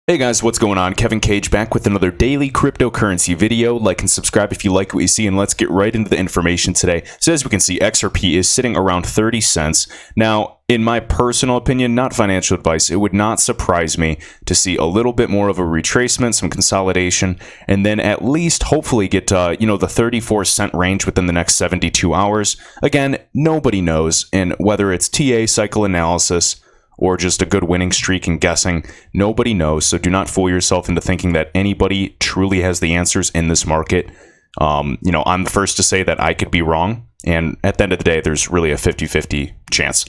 Hey guys, what's going on? Kevin Cage back with another daily cryptocurrency video. Like and subscribe if you like what you see, and let's get right into the information today. So as we can see, XRP is sitting around 30 cents. Now, in my personal opinion, not financial advice, it would not surprise me to see a little bit more of a retracement, some consolidation, and then at least hopefully get the 34 cent range within the next 72 hours. Again, nobody knows, and whether it's TA cycle analysis or just a good winning streak and guessing, nobody knows. So do not fool yourself into thinking that anybody truly has the answers in this market. I'm the first to say that I could be wrong. And at the end of the day, there's really a 50-50 chance.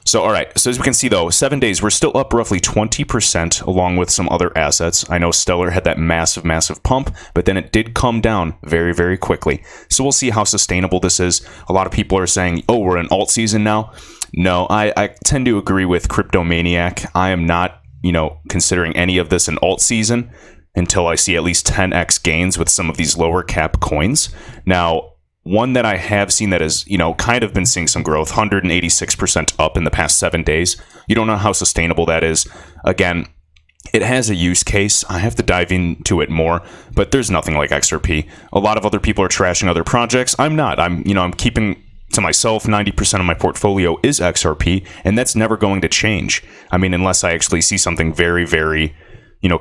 So, all right. So as we can see, though, 7 days, we're still up roughly 20% along with some other assets. I know Stellar had that massive pump, but then it did come down very, very quickly. So we'll see how sustainable this is. A lot of people are saying, oh, we're in alt season now. No, I tend to agree with Crypto Maniac. I am not, considering any of this an alt season until I see at least 10x gains with some of these lower cap coins. Now, one that I have seen that has, kind of been seeing some growth, 186% up in the past 7 days. You don't know how sustainable that is. Again, it has a use case. I have to dive into it more, but there's nothing like XRP. A lot of other people are trashing other projects. I'm not. I'm keeping to myself, 90% of my portfolio is XRP, and that's never going to change. I mean, unless I actually see something very, very,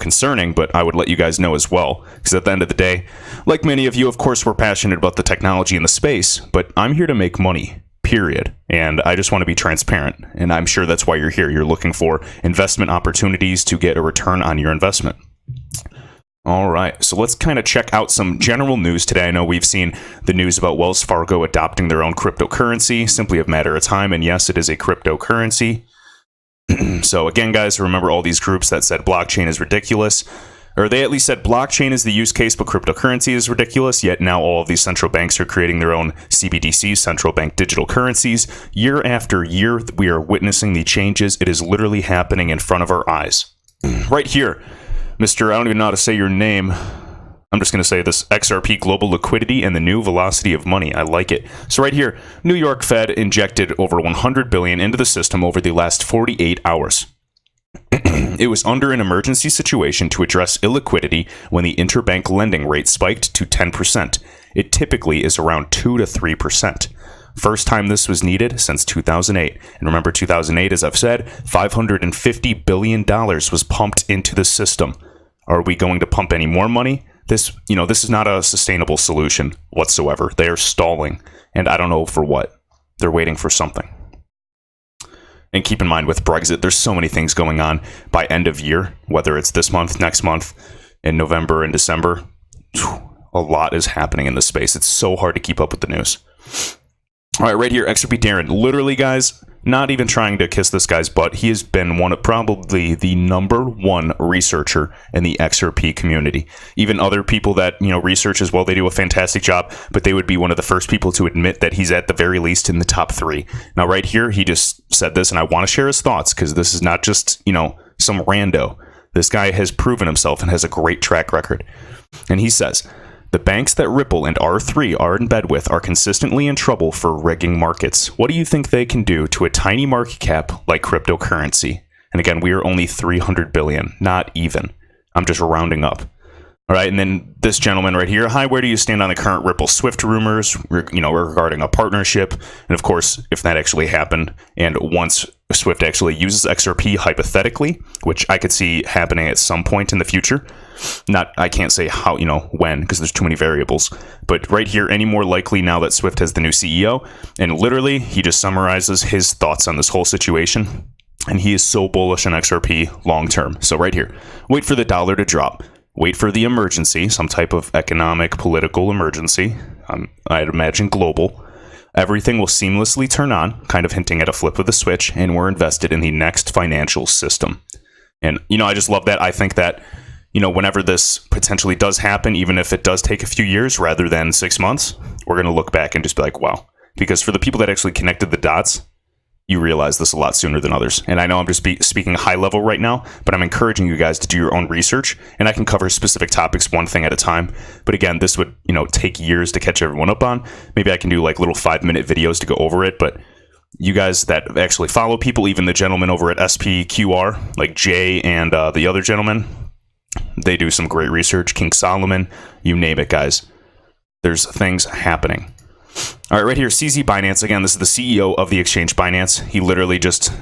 concerning, but I would let you guys know as well. Because at the end of the day, like many of you, of course, we're passionate about the technology and the space, but I'm here to make money, period. And I just want to be transparent. And I'm sure that's why you're here. You're looking for investment opportunities to get a return on your investment. All right, so let's kind of check out some general news today. I know we've seen the news about Wells Fargo adopting their own cryptocurrency, simply a matter of time, and yes, it is a cryptocurrency. So again, guys, remember all these groups that said blockchain is ridiculous, or they at least said blockchain is the use case, but cryptocurrency is ridiculous, yet now all of these central banks are creating their own CBDCs, central bank digital currencies. Year after year, we are witnessing the changes. It is literally happening in front of our eyes. Right here. Mr. I don't even know how to say your name. I'm just going to say this: XRP Global Liquidity and the new velocity of money. I like it. So right here, New York Fed injected over $100 billion into the system over the last 48 hours. It was under an emergency situation to address illiquidity when the interbank lending rate spiked to 10%. It typically is around 2 to 3%. First time this was needed since 2008. And remember, 2008, as I've said, $550 billion was pumped into the system. Are we going to pump any more money? This is not a sustainable solution whatsoever. They are stalling, and I don't know for what. They're waiting for something. And keep in mind, with Brexit, there's so many things going on by end of year, whether it's this month, next month, in November and December. A lot is happening in this space. It's so hard to keep up with the news. All right, right here, XRP Darren. Literally, guys, not even trying to kiss this guy's butt. He has been probably the #1 researcher in the XRP community. Even other people that, research as well, they do a fantastic job, but they would be one of the first people to admit that he's at the very least in the top 3. Now, right here, he just said this, and I want to share his thoughts because this is not just, some rando. This guy has proven himself and has a great track record. And he says, the banks that Ripple and R3 are in bed with are consistently in trouble for rigging markets. What do you think they can do to a tiny market cap like cryptocurrency? And again, we are only 300 billion, not even. I'm just rounding up. All right, and then this gentleman right here. Hi, where do you stand on the current Ripple Swift rumors, regarding a partnership? And of course, if that actually happened, and once Swift actually uses XRP hypothetically, which I could see happening at some point in the future. I can't say how, when, because there's too many variables. But right here, any more likely now that Swift has the new CEO? And literally, he just summarizes his thoughts on this whole situation. And he is so bullish on XRP long term. So right here, wait for the dollar to drop. Wait for the emergency, some type of economic, political emergency. I'd imagine global. Everything will seamlessly turn on, kind of hinting at a flip of the switch, and we're invested in the next financial system. And, I just love that. I think that, whenever this potentially does happen, even if it does take a few years rather than 6 months, we're going to look back and just be like, wow. Because for the people that actually connected the dots, you realize this a lot sooner than others. And I know I'm just speaking high level right now, but I'm encouraging you guys to do your own research, and I can cover specific topics one thing at a time. But again, this would, take years to catch everyone up on. Maybe I can do like little 5-minute videos to go over it, but you guys that actually follow people, even the gentleman over at SPQR, like Jay and the other gentleman, They do some great research. King Solomon, you name it, guys. There's things happening. All right, right here, CZ Binance. Again, this is the CEO of the exchange Binance. He literally just,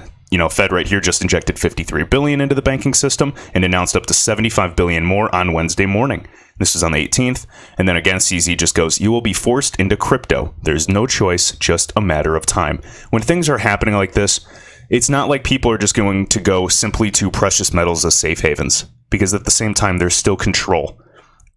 Fed right here just injected $53 billion into the banking system and announced up to $75 billion more on Wednesday morning. This is on the 18th. And then again, CZ just goes, you will be forced into crypto. There's no choice, just a matter of time. When things are happening like this, it's not like people are just going to go simply to precious metals as safe havens, because at the same time, there's still control.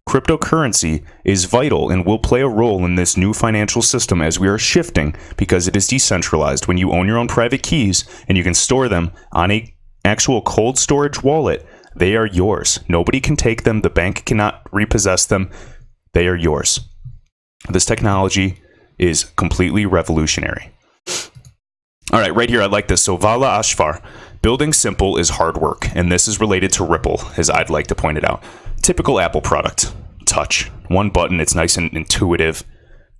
Cryptocurrency is vital and will play a role in this new financial system as we are shifting, because it is decentralized. When you own your own private keys and you can store them on an actual cold storage wallet, they are yours. Nobody can take them. The bank cannot repossess them. They are yours. This technology is completely revolutionary. All right, right here, I like this. So Vala Ashfar, building simple is hard work. And this is related to Ripple, as I'd like to point it out. Typical Apple product, touch. One button, it's nice and intuitive.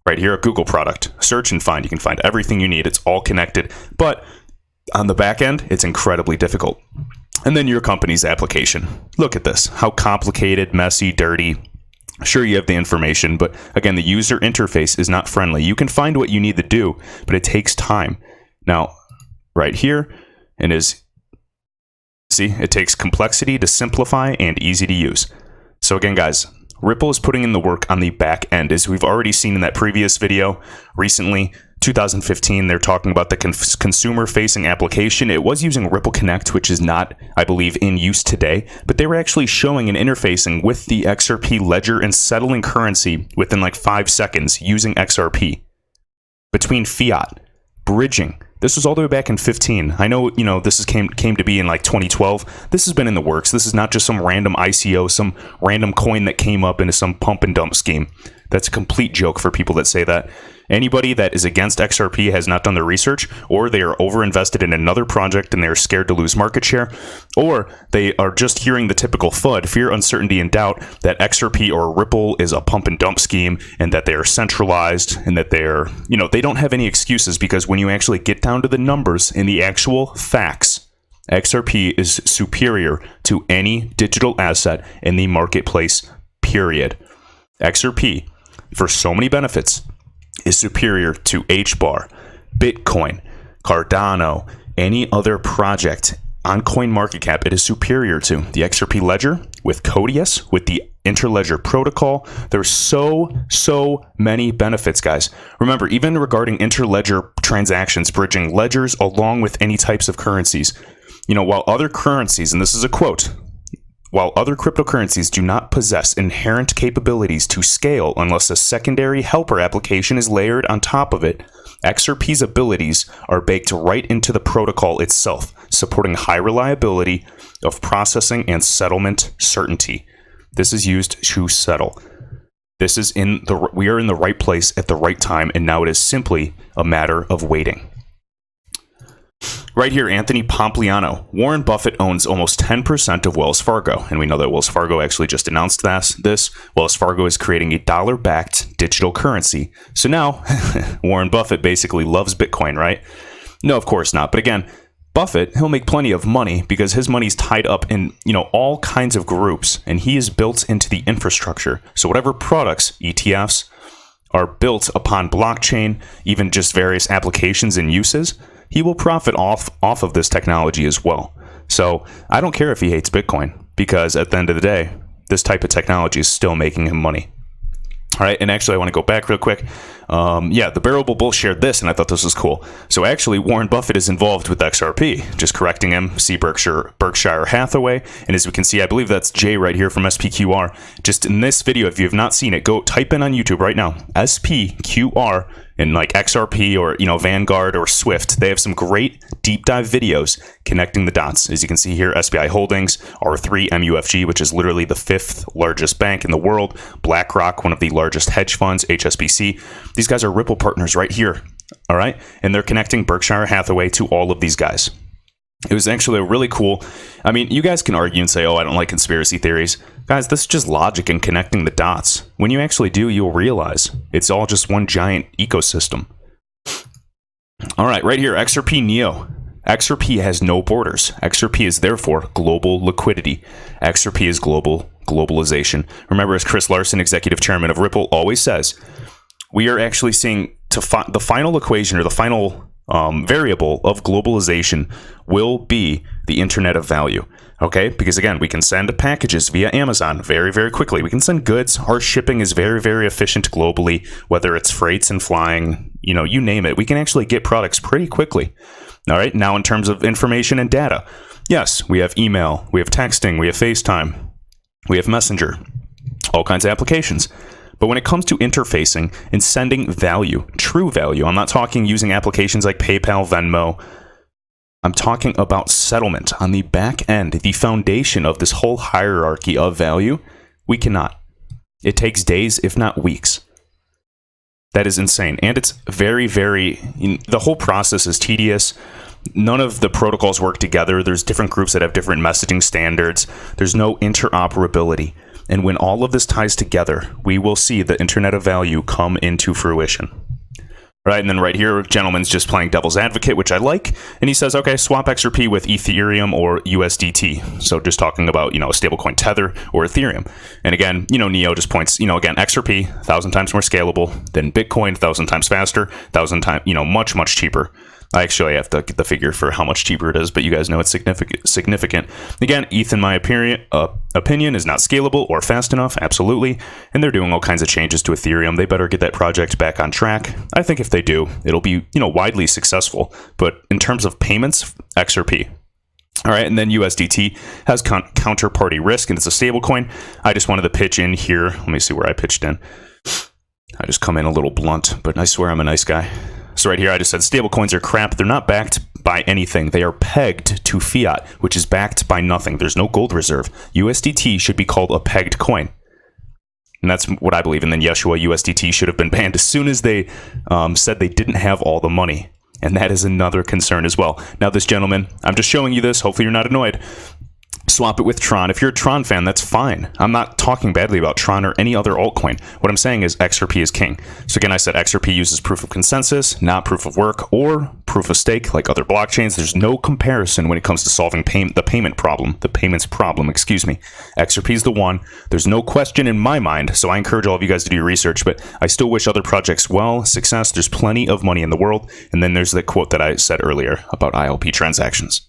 Right here, a Google product, search and find. You can find everything you need. It's all connected. But on the back end, it's incredibly difficult. And then your company's application. Look at this. How complicated, messy, dirty. Sure, you have the information, but again, the user interface is not friendly. You can find what you need to do, but it takes time. Now, right here, it takes complexity to simplify and easy to use. So again, guys, Ripple is putting in the work on the back end, as we've already seen in that previous video. Recently, 2015, they're talking about the consumer-facing application. It was using Ripple Connect, which is not, I believe, in use today, but they were actually showing an interfacing with the XRP ledger and settling currency within like 5 seconds using XRP. Between fiat, bridging. This was all the way back in 15. I know, this came to be in like 2012. This has been in the works. This is not just some random ICO, some random coin that came up into some pump and dump scheme. That's a complete joke for people that say that. Anybody that is against XRP has not done their research, or they are overinvested in another project and they're scared to lose market share, or they are just hearing the typical FUD, fear, uncertainty, and doubt, that XRP or Ripple is a pump and dump scheme and that they are centralized and that they're, they don't have any excuses, because when you actually get down to the numbers and the actual facts, XRP is superior to any digital asset in the marketplace, period. XRP, for so many benefits, is superior to HBAR, Bitcoin, Cardano, any other project on CoinMarketCap. It is superior to the XRP ledger with Codius, with the interledger protocol. There's so many benefits, guys. Remember, even regarding interledger transactions, bridging ledgers along with any types of currencies, while other currencies, and this is a quote, while other cryptocurrencies do not possess inherent capabilities to scale unless a secondary helper application is layered on top of it, XRP's abilities are baked right into the protocol itself, supporting high reliability of processing and settlement certainty. This is used to settle. We are in the right place at the right time, and now it is simply a matter of waiting. Right here, Anthony Pompliano. Warren Buffett owns almost 10% of Wells Fargo, and we know that Wells Fargo actually just announced this. Wells Fargo is creating a dollar-backed digital currency. So now, Warren Buffett basically loves Bitcoin, right? No, of course not. But again, Buffett, he'll make plenty of money because his money's tied up in, all kinds of groups, and he is built into the infrastructure. So whatever products, ETFs, are built upon blockchain, even just various applications and uses, he will profit off of this technology as well. So I don't care if he hates Bitcoin, because at the end of the day, this type of technology is still making him money. All right, and actually I want to go back real quick. The Bearable Bull shared this, and I thought this was cool. So actually, Warren Buffett is involved with XRP. Just correcting him, see Berkshire Hathaway. And as we can see, I believe that's Jay right here from SPQR. Just in this video, if you have not seen it, go type in on YouTube right now, SPQR, and like XRP or, Vanguard or Swift. They have some great deep dive videos connecting the dots. As you can see here, SBI Holdings, R3 MUFG, which is literally the 5th largest bank in the world, BlackRock, one of the largest hedge funds, HSBC. These guys are Ripple partners right here, all right? And they're connecting Berkshire Hathaway to all of these guys. It was actually a really cool, you guys can argue and say, oh, I don't like conspiracy theories. Guys, this is just logic and connecting the dots. When you actually do, you'll realize it's all just one giant ecosystem. All right, right here, XRP Neo. XRP has no borders. XRP is therefore global liquidity. XRP is global globalization. Remember, as Chris Larson, executive chairman of Ripple, always says, we are actually seeing the final equation, or the final variable of globalization will be the Internet of Value. Okay, because again, we can send packages via Amazon very, very quickly. We can send goods. Our shipping is very, very efficient globally, whether it's freights and flying, you name it. We can actually get products pretty quickly. All right, now in terms of information and data, yes, we have email, we have texting, we have FaceTime, we have Messenger, all kinds of applications. But when it comes to interfacing and sending value, true value, I'm not talking using applications like PayPal, Venmo. I'm talking about settlement on the back end, the foundation of this whole hierarchy of value. We cannot. It takes days, if not weeks. That is insane. And it's very, the whole process is tedious. None of the protocols work together. There's different groups that have different messaging standards. There's no interoperability. And when all of this ties together, we will see the Internet of Value come into fruition. Right, and then right here, gentleman's just playing devil's advocate, which I like. And he says, okay, swap XRP with Ethereum or USDT. So just talking about, a stablecoin Tether or Ethereum. And again, Neo just points, again, XRP, 1,000 times more scalable than Bitcoin, 1,000 times faster, 1,000 times, much, much cheaper. I actually have to get the figure for how much cheaper it is, but you guys know it's significant. Again, ETH, in my opinion, is not scalable or fast enough, absolutely. And they're doing all kinds of changes to Ethereum. They better get that project back on track. I think if they do, it'll be, widely successful. But in terms of payments, XRP. All right, and then USDT has counterparty risk, and it's a stablecoin. I just wanted to pitch in here. Let me see where I pitched in. I just come in a little blunt, but I swear I'm a nice guy. So right here, I just said stablecoins are crap. They're not backed by anything. They are pegged to fiat, which is backed by nothing. There's no gold reserve. USDT should be called a pegged coin. And that's what I believe. And then Yeshua, USDT should have been banned as soon as they said they didn't have all the money. And that is another concern as well. Now, this gentleman, I'm just showing you this. Hopefully you're not annoyed. Swap it with Tron. If you're a Tron fan, that's fine. I'm not talking badly about Tron or any other altcoin. What I'm saying is XRP is king. So again, I said XRP uses proof of consensus, not proof of work or proof of stake like other blockchains. There's no comparison when it comes to solving the payments problem. XRP is the one. There's no question in my mind. So I encourage all of you guys to do your research, but I still wish other projects success. There's plenty of money in the world. And then there's the quote that I said earlier about ILP transactions.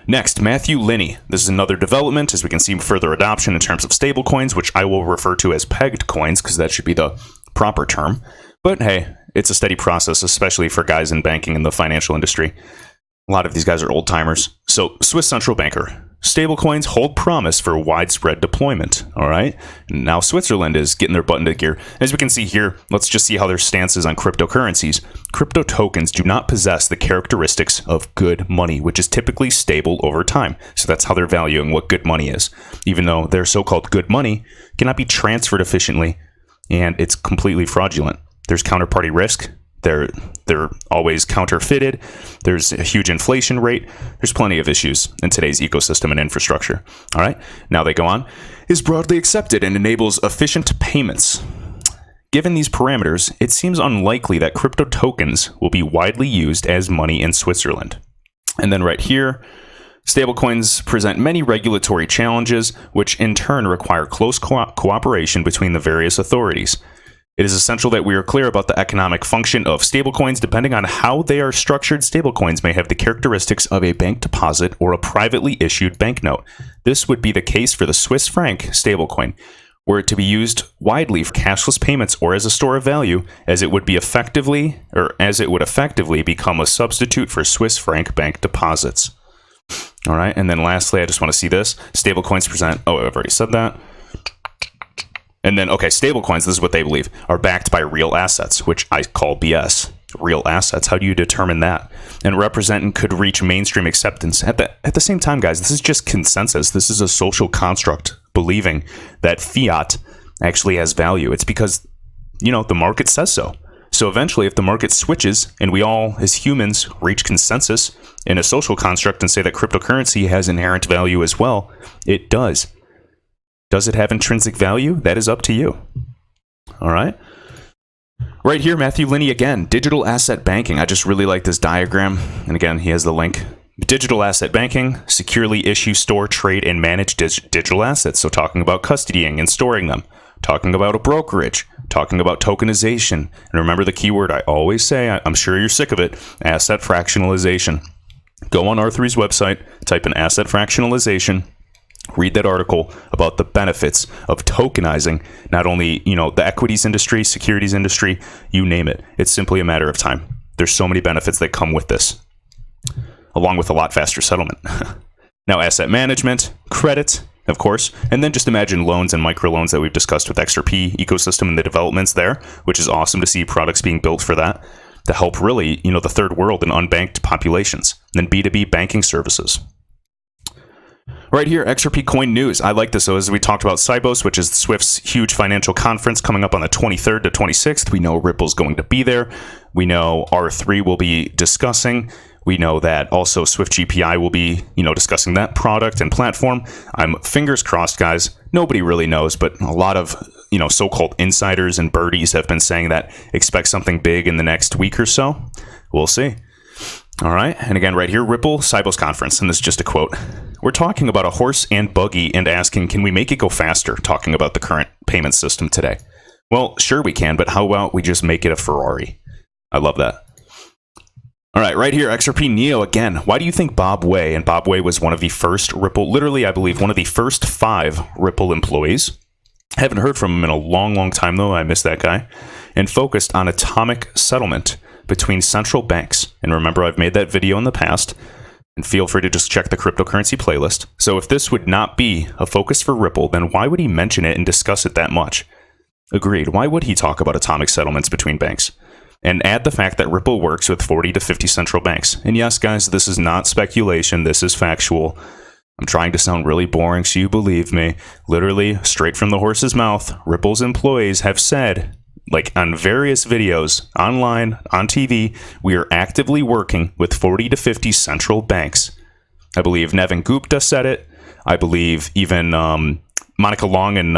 Next, Matthew Linney. This is another development, as we can see further adoption in terms of stablecoins, which I will refer to as pegged coins, because that should be the proper term. But hey, it's a steady process, especially for guys in banking and the financial industry. A lot of these guys are old timers. So, Swiss central banker. Stablecoins hold promise for widespread deployment. All right. Now Switzerland is getting their butt into gear. As we can see here, let's just see how their stance is on cryptocurrencies. Crypto tokens do not possess the characteristics of good money, which is typically stable over time. So that's how they're valuing what good money is. Even though their so-called good money cannot be transferred efficiently, and it's completely fraudulent. There's counterparty risk. They're always counterfeited. There's a huge inflation rate. There's plenty of issues in today's ecosystem and infrastructure. All right. Now they go on. Is broadly accepted and enables efficient payments. Given these parameters, it seems unlikely that crypto tokens will be widely used as money in Switzerland. And then right here, stablecoins present many regulatory challenges, which in turn require close cooperation between the various authorities. It is essential that we are clear about the economic function of stablecoins. Depending on how they are structured, stablecoins may have the characteristics of a bank deposit or a privately issued banknote. This would be the case for the Swiss franc stablecoin. Were it to be used widely for cashless payments or as a store of value, as it would effectively become a substitute for Swiss franc bank deposits. All right, and then lastly, I just want to see this. Stablecoins present, I've already said that. And then, okay, stablecoins, this is what they believe, are backed by real assets, which I call BS. Real assets, how do you determine that? And represent and could reach mainstream acceptance. At the same time, guys, this is just consensus. This is a social construct believing that fiat actually has value. It's because, the market says so. So eventually, if the market switches and we all, as humans, reach consensus in a social construct and say that cryptocurrency has inherent value as well, it does. Does it have intrinsic value? That is up to you. All right. Right here, Matthew Linney again, digital asset banking. I just really like this diagram. And again, he has the link Digital asset banking, securely issue, store, trade, and manage digital assets. So talking about custodying and storing them, talking about a brokerage, talking about tokenization. And remember the keyword I always say, I'm sure you're sick of it, asset fractionalization. Go on R3's website, type in asset fractionalization, read that article about the benefits of tokenizing not only, the equities industry, securities industry, you name it. It's simply a matter of time. There's so many benefits that come with this, along with a lot faster settlement. Now, asset management, credit, of course, and then just imagine loans and microloans that we've discussed with XRP ecosystem and the developments there, which is awesome to see products being built for that to help really, the third world and unbanked populations. And then B2B banking services. Right here, XRP coin news. I like this. So as we talked about Sibos, which is Swift's huge financial conference coming up on the 23rd to 26th, we know Ripple's going to be there. We know R3 will be discussing. We know that also Swift GPI will be, discussing that product and platform. I'm fingers crossed, guys. Nobody really knows, but a lot of, so-called insiders and birdies have been saying that expect something big in the next week or so. We'll see. All right. And again, right here, Ripple Sibos conference. And this is just a quote. We're talking about a horse and buggy and asking, can we make it go faster? Talking about the current payment system today. Well, sure we can, but how about we just make it a Ferrari? I love that. All right, right here, XRP Neo again. Why do you think Bob Way, and Bob Way was one of the first Ripple, literally, I believe, one of the first 5 Ripple employees. Haven't heard from him in a long, long time, though. I miss that guy. And focused on atomic settlement between central banks. And remember, I've made that video in the past. And feel free to just check the cryptocurrency playlist. So if this would not be a focus for Ripple, then why would he mention it and discuss it that much? Agreed. Why would he talk about atomic settlements between banks? And add the fact that Ripple works with 40 to 50 central banks. And yes, guys, this is not speculation. This is factual. I'm trying to sound really boring, so you believe me. Literally, straight from the horse's mouth, Ripple's employees have said, like on various videos, online, on TV, we are actively working with 40 to 50 central banks. I believe Nevin Gupta said it. I believe even Monica Long and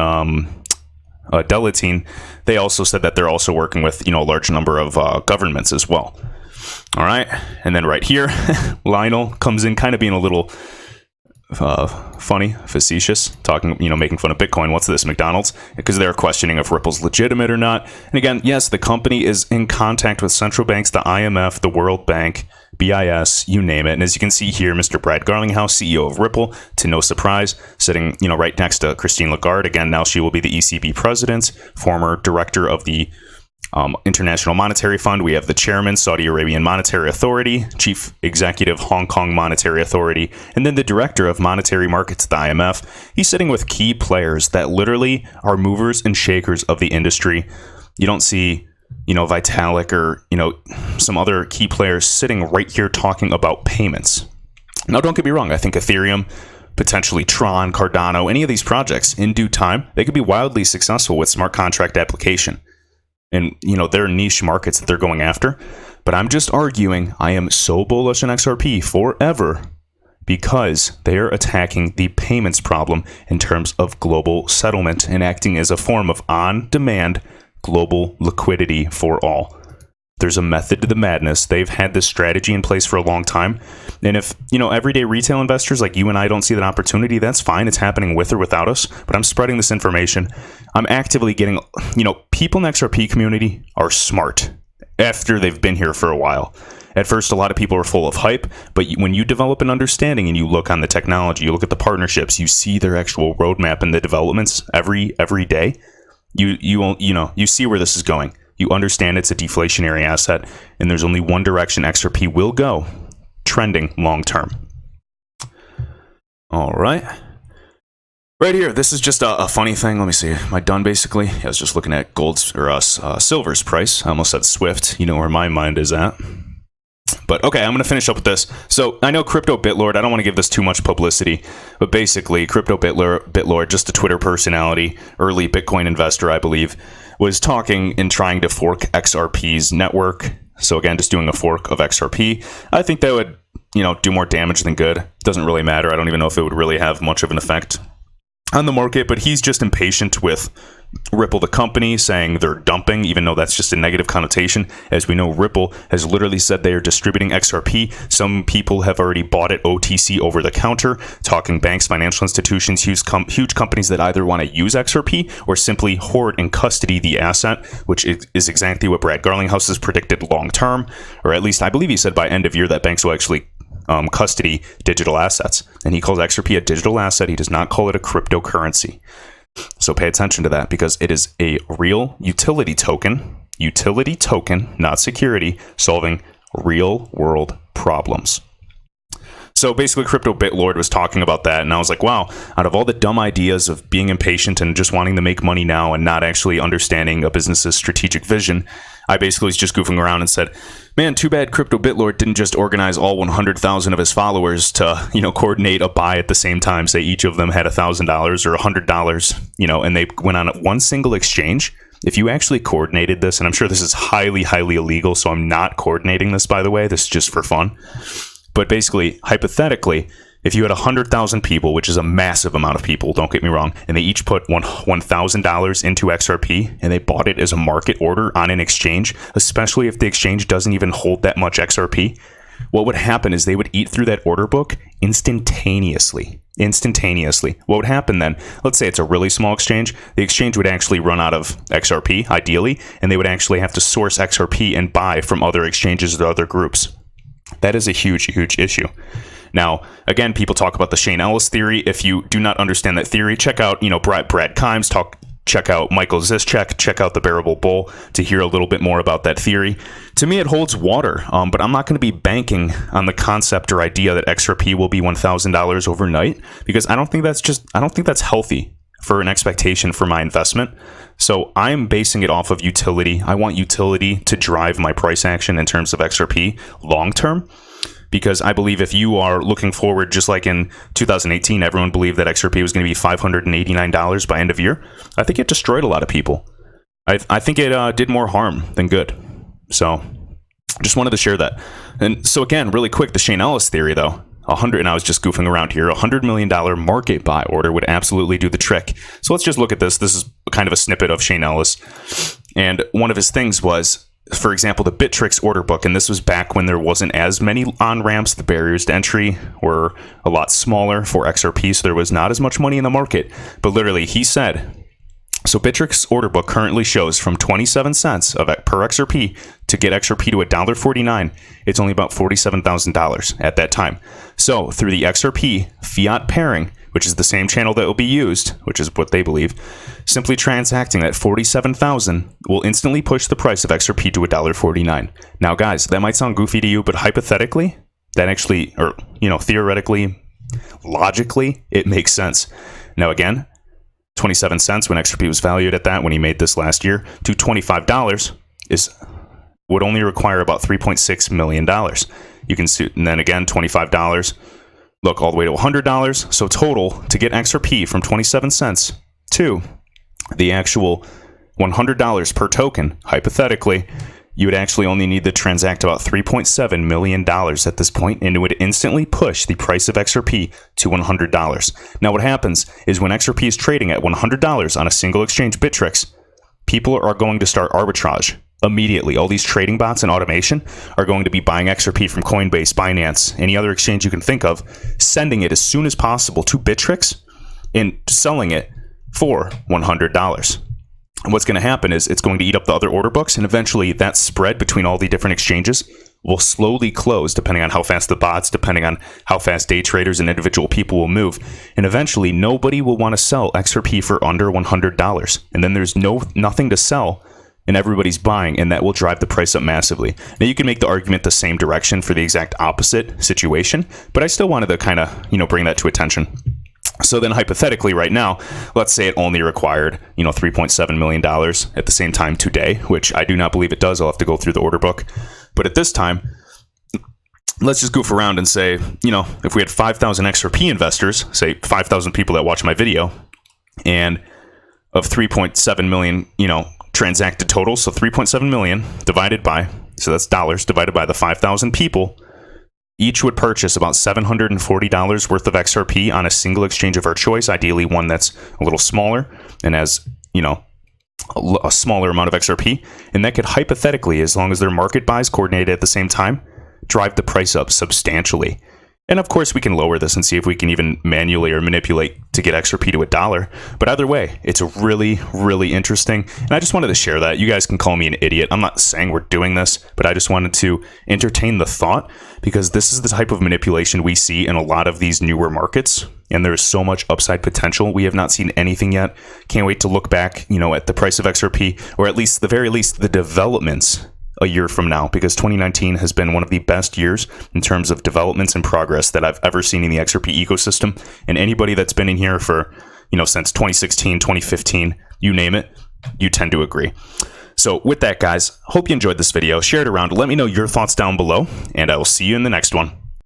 Delatine, they also said that they're also working with, a large number of governments as well. All right. And then right here, Lionel comes in kind of being a little funny, facetious, talking, making fun of Bitcoin. What's this, McDonald's? Because they're questioning if Ripple's legitimate or not. And again, yes, the company is in contact with central banks, the IMF, the World Bank, BIS, you name it. And as you can see here, Mr. Brad Garlinghouse, CEO of Ripple, to no surprise, sitting, right next to Christine Lagarde. Again, now she will be the ECB president, former director of the International Monetary Fund. We have the chairman, Saudi Arabian Monetary Authority, chief executive, Hong Kong Monetary Authority, and then the director of monetary markets at the IMF. He's sitting with key players that literally are movers and shakers of the industry. You don't see Vitalik or, some other key players sitting right here talking about payments. Now, don't get me wrong. I think Ethereum, potentially Tron, Cardano, any of these projects in due time, they could be wildly successful with smart contract application and, their niche markets that they're going after. But I'm just arguing I am so bullish on XRP forever because they are attacking the payments problem in terms of global settlement and acting as a form of on-demand global liquidity for all. There's a method to the madness. They've had this strategy in place for a long time. And if, everyday retail investors like you and I don't see that opportunity, that's fine. It's happening with or without us. But I'm spreading this information. I'm actively getting, people in the XRP community are smart after they've been here for a while. At first, a lot of people are full of hype, but when you develop an understanding and you look on the technology, you look at the partnerships, you see their actual roadmap and the developments every day. You see where this is going. You understand it's a deflationary asset, and there's only one direction XRP will go, trending long term. All right. Right here, this is just a funny thing. Let me see. Am I done, basically? I was just looking at gold's or silver's price. I almost said Swift. You know where my mind is at. But okay, I'm going to finish up with this. So I know Crypto Bitlord, I don't want to give this too much publicity, but basically Crypto Bitlord, just a Twitter personality, early Bitcoin investor, I believe, was talking and trying to fork XRP's network. So again, just doing a fork of XRP. I think that would, do more damage than good. Doesn't really matter. I don't even know if it would really have much of an effect. on the market, but he's just impatient with Ripple, the company, saying they're dumping, even though that's just a negative connotation. As we know, Ripple has literally said they are distributing XRP. Some people have already bought it OTC over the counter, talking banks, financial institutions, huge companies that either want to use XRP or simply hoard and custody the asset, which is exactly what Brad Garlinghouse has predicted long term, or at least I believe he said by end of year that banks will actually custody digital assets. And he calls XRP a digital asset. He does not call it a cryptocurrency. So pay attention to that, because it is a real utility token, not security, solving real world problems. So basically, Crypto Bitlord was talking about that, and I was like, wow, out of all the dumb ideas of being impatient and just wanting to make money now and not actually understanding a business's strategic vision, I basically was just goofing around and said, man, too bad Crypto Bitlord didn't just organize all 100,000 of his followers to, coordinate a buy at the same time. Say each of them had $1,000 or $100, and they went on one single exchange. If you actually coordinated this, and I'm sure this is highly, highly illegal, so I'm not coordinating this, by the way, this is just for fun. But basically, hypothetically, if you had 100,000 people, which is a massive amount of people, don't get me wrong, and they each put $1,000 into XRP and they bought it as a market order on an exchange, especially if the exchange doesn't even hold that much XRP, what would happen is they would eat through that order book instantaneously. What would happen then? Let's say it's a really small exchange. The exchange would actually run out of XRP, ideally, and they would actually have to source XRP and buy from other exchanges or other groups. That is a huge, huge issue. Now, again, people talk about the Shane Ellis theory. If you do not understand that theory, check out, Brad Kimes, check out Michael Zischek, check out The Bearable Bull to hear a little bit more about that theory. To me, it holds water, but I'm not going to be banking on the concept or idea that XRP will be $1,000 overnight, because I don't think that's healthy for an expectation for my investment. So I'm basing it off of utility. I want utility to drive my price action in terms of XRP long term, because I believe if you are looking forward, just like in 2018, everyone believed that XRP was going to be $589 by end of year. I think it destroyed a lot of people. I think it did more harm than good. So just wanted to share that. And so again, really quick, the Shane Ellis theory though, and I was just goofing around here, $100 million market buy order would absolutely do the trick. So let's just look at this. This is kind of a snippet of Shane Ellis. And one of his things was, for example, the Bittrex order book, and this was back when there wasn't as many on-ramps. The barriers to entry were a lot smaller for XRP, so there was not as much money in the market. But literally, he said, so Bittrex order book currently shows from 27 cents per XRP to get XRP to $1.49, it's only about $47,000 at that time. So through the XRP fiat pairing, which is the same channel that will be used, which is what they believe, simply transacting that 47,000 will instantly push the price of XRP to $1.49. Now, guys, that might sound goofy to you, but hypothetically, that actually, or theoretically, logically, it makes sense. Now, again, 27 cents when XRP was valued at that when he made this last year to $25 would only require about $3.6 million. You can see, and then again, $25. Look, all the way to $100. So total, to get XRP from 27 cents to the actual $100 per token, hypothetically, you would actually only need to transact about $3.7 million at this point, and it would instantly push the price of XRP to $100. Now, what happens is when XRP is trading at $100 on a single exchange, Bittrex, people are going to start arbitrage immediately. All these trading bots and automation are going to be buying XRP from Coinbase, Binance, any other exchange you can think of, sending it as soon as possible to Bittrex and selling it for $100. And what's going to happen is it's going to eat up the other order books, and eventually that spread between all the different exchanges will slowly close, depending on how fast the bots, depending on how fast day traders and individual people will move. And eventually nobody will want to sell XRP for under $100. And then there's nothing to sell, and everybody's buying, and that will drive the price up massively. Now, you can make the argument the same direction for the exact opposite situation, but I still wanted to kind of, bring that to attention. So then hypothetically right now, let's say it only required, $3.7 million at the same time today, which I do not believe it does. I'll have to go through the order book. But at this time, let's just goof around and say, if we had 5,000 XRP investors, say 5,000 people that watch my video, and of 3.7 million, transacted total, so 3.7 million divided by, so that's dollars, divided by the 5,000 people, each would purchase about $740 worth of XRP on a single exchange of our choice, ideally one that's a little smaller and has, you know, a smaller amount of XRP. And that could hypothetically, as long as their market buys coordinated at the same time, drive the price up substantially. And of course, we can lower this and see if we can even manually or manipulate to get XRP to $1. But either way, it's really, really interesting. And I just wanted to share that. You guys can call me an idiot. I'm not saying we're doing this, but I just wanted to entertain the thought, because this is the type of manipulation we see in a lot of these newer markets. And there's so much upside potential. We have not seen anything yet. Can't wait to look back, you know, at the price of XRP, or at least, the very least, the developments a year from now, because 2019 has been one of the best years in terms of developments and progress that I've ever seen in the XRP ecosystem. And anybody that's been in here for, you know, since 2016, 2015, you name it, you tend to agree. So with that, guys, hope you enjoyed this video. Share it around. Let me know your thoughts down below, and I will see you in the next one.